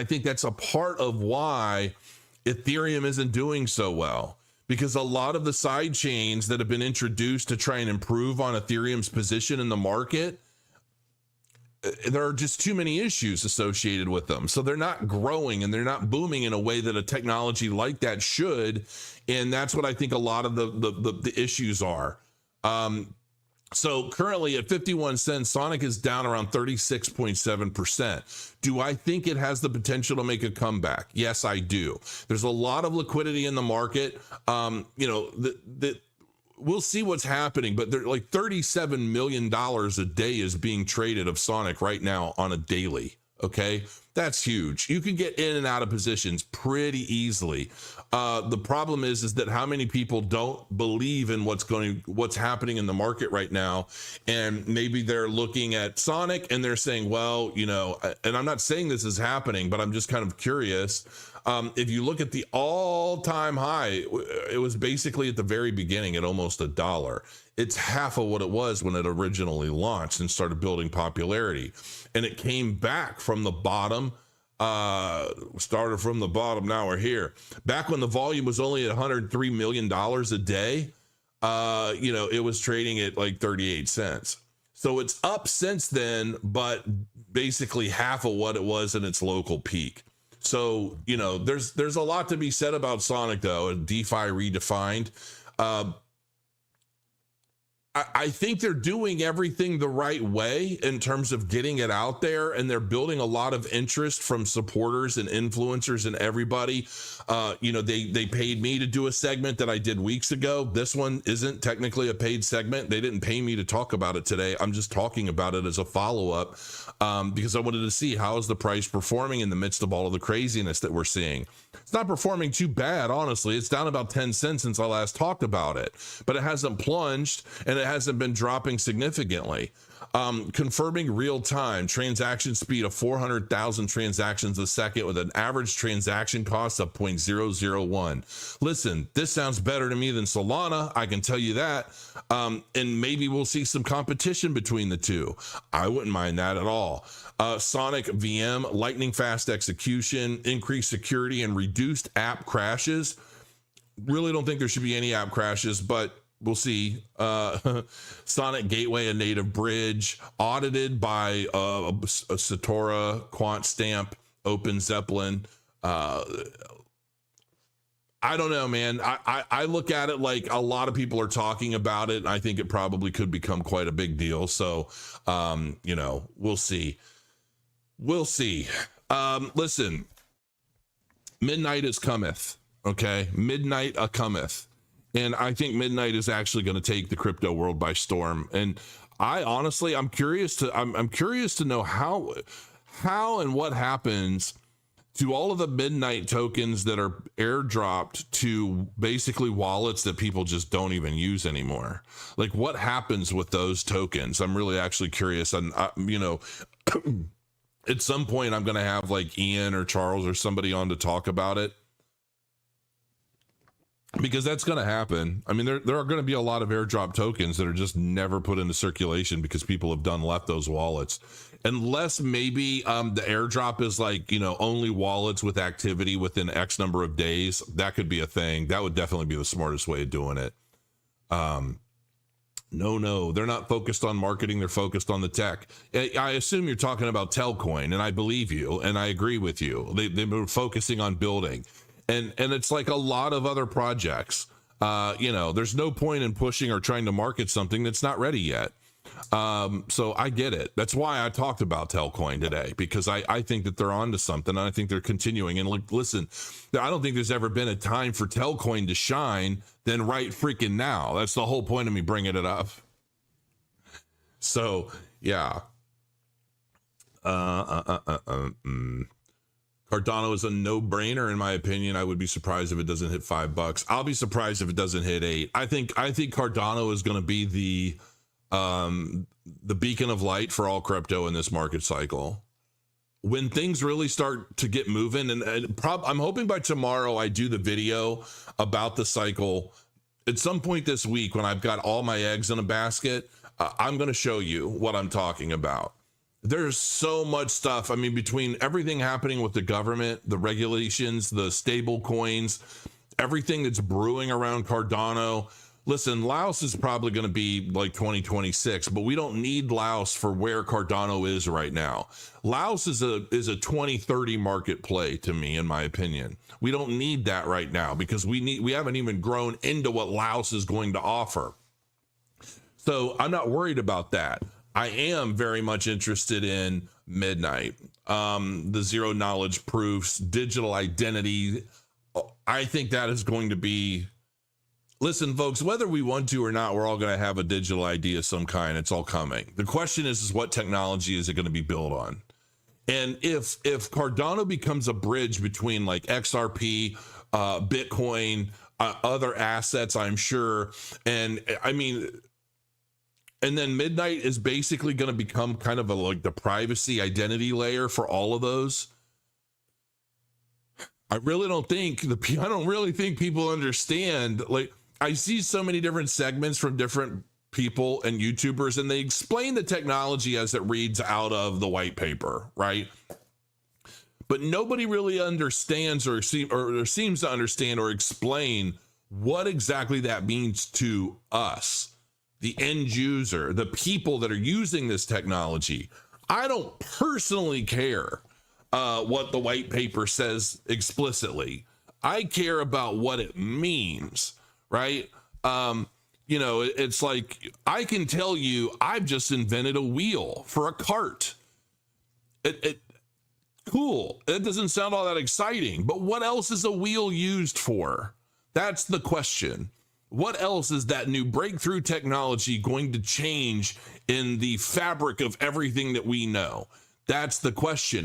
I think that's a part of why Ethereum isn't doing so well, because a lot of the side chains that have been introduced to try and improve on Ethereum's position in the market, there are just too many issues associated with them. So they're not growing and they're not booming in a way that a technology like that should. And that's what I think a lot of the issues are. So currently at 51 cents, Sonic is down around 36.7%. Do I think it has the potential to make a comeback? Yes, I do. There's a lot of liquidity in the market. We'll see what's happening, but they're like $37 million a day is being traded of Sonic right now on a daily. Okay, that's huge. You can get in and out of positions pretty easily. The problem is that how many people don't believe in what's happening in the market right now, and maybe they're looking at Sonic and they're saying, well, and I'm not saying this is happening, but I'm just kind of curious. If you look at the all-time high, it was basically at the very beginning at almost $1. It's half of what it was when it originally launched and started building popularity. And it came back from the bottom, started from the bottom, now we're here. Back when the volume was only at $103 million a day, it was trading at like 38 cents. So it's up since then, but basically half of what it was in its local peak. So, there's a lot to be said about Sonic, though, and DeFi redefined. I think they're doing everything the right way in terms of getting it out there, and they're building a lot of interest from supporters and influencers and everybody. They paid me to do a segment that I did weeks ago. This one isn't technically a paid segment. They didn't pay me to talk about it today. I'm just talking about it as a follow-up because I wanted to see how is the price performing in the midst of all of the craziness that we're seeing. It's not performing too bad, honestly. It's down about 10 cents since I last talked about it, but it hasn't plunged and it hasn't been dropping significantly. Confirming real-time transaction speed of 400,000 transactions a second with an average transaction cost of 0.001. Listen, this sounds better to me than Solana, I can tell you that. And maybe we'll see some competition between the two. I wouldn't mind that at all. Sonic VM, lightning fast execution, increased security, and reduced app crashes. Really don't think there should be any app crashes, but we'll see. Sonic Gateway, a native bridge, audited by a Satora, Quant Stamp, Open Zeppelin. I don't know, man. I look at it like a lot of people are talking about it, and I think it probably could become quite a big deal. So, we'll see. We'll see. Listen, midnight is cometh. Okay, midnight cometh. And I think midnight is actually going to take the crypto world by storm. And I'm curious to know how and what happens to all of the midnight tokens that are airdropped to basically wallets that people just don't even use anymore. Like, what happens with those tokens? I'm really actually curious. And at some point I'm going to have like Ian or Charles or somebody on to talk about it, because that's going to happen. I mean, there are going to be a lot of airdrop tokens that are just never put into circulation because people have left those wallets. Unless maybe the airdrop is like, only wallets with activity within X number of days. That could be a thing. That would definitely be the smartest way of doing it. No, they're not focused on marketing. They're focused on the tech. I assume you're talking about Telcoin, and I believe you, and I agree with you. They were focusing on building. And it's like a lot of other projects. There's no point in pushing or trying to market something that's not ready yet. So I get it. That's why I talked about Telcoin today, because I think that they're onto something, and I think they're continuing. And listen, I don't think there's ever been a time for Telcoin to shine than right freaking now. That's the whole point of me bringing it up. So yeah. Cardano is a no-brainer in my opinion. I would be surprised if it doesn't hit $5. I'll be surprised if it doesn't hit 8. I think Cardano is going to be the beacon of light for all crypto in this market cycle. When things really start to get moving, and I'm hoping by tomorrow I do the video about the cycle. At some point this week, when I've got all my eggs in a basket, I'm going to show you what I'm talking about. There's so much stuff. I mean, between everything happening with the government, the regulations, the stable coins, everything that's brewing around Cardano. Listen, Laos is probably going to be like 2026, but we don't need Laos for where Cardano is right now. Laos is a 2030 market play to me, in my opinion. We don't need that right now because we haven't even grown into what Laos is going to offer. So I'm not worried about that. I am very much interested in Midnight, the zero knowledge proofs, digital identity. I think that is going to be, listen, folks, whether we want to or not, we're all going to have a digital ID of some kind. It's all coming. The question is what technology is it going to be built on? And if Cardano becomes a bridge between like XRP, Bitcoin, other assets, I'm sure, and I mean, and then Midnight is basically going to become kind of like the privacy identity layer for all of those. I don't really think people understand. Like, I see so many different segments from different people and YouTubers, and they explain the technology as it reads out of the white paper, right? But nobody really understands or seems to understand or explain what exactly that means to us, the end user, the people that are using this technology. I don't personally care what the white paper says explicitly. I care about what it means, right? It's like, I can tell you, I've just invented a wheel for a cart. Cool. It doesn't sound all that exciting, but what else is a wheel used for? That's the question. What else is that new breakthrough technology going to change in the fabric of everything that we know? That's the question.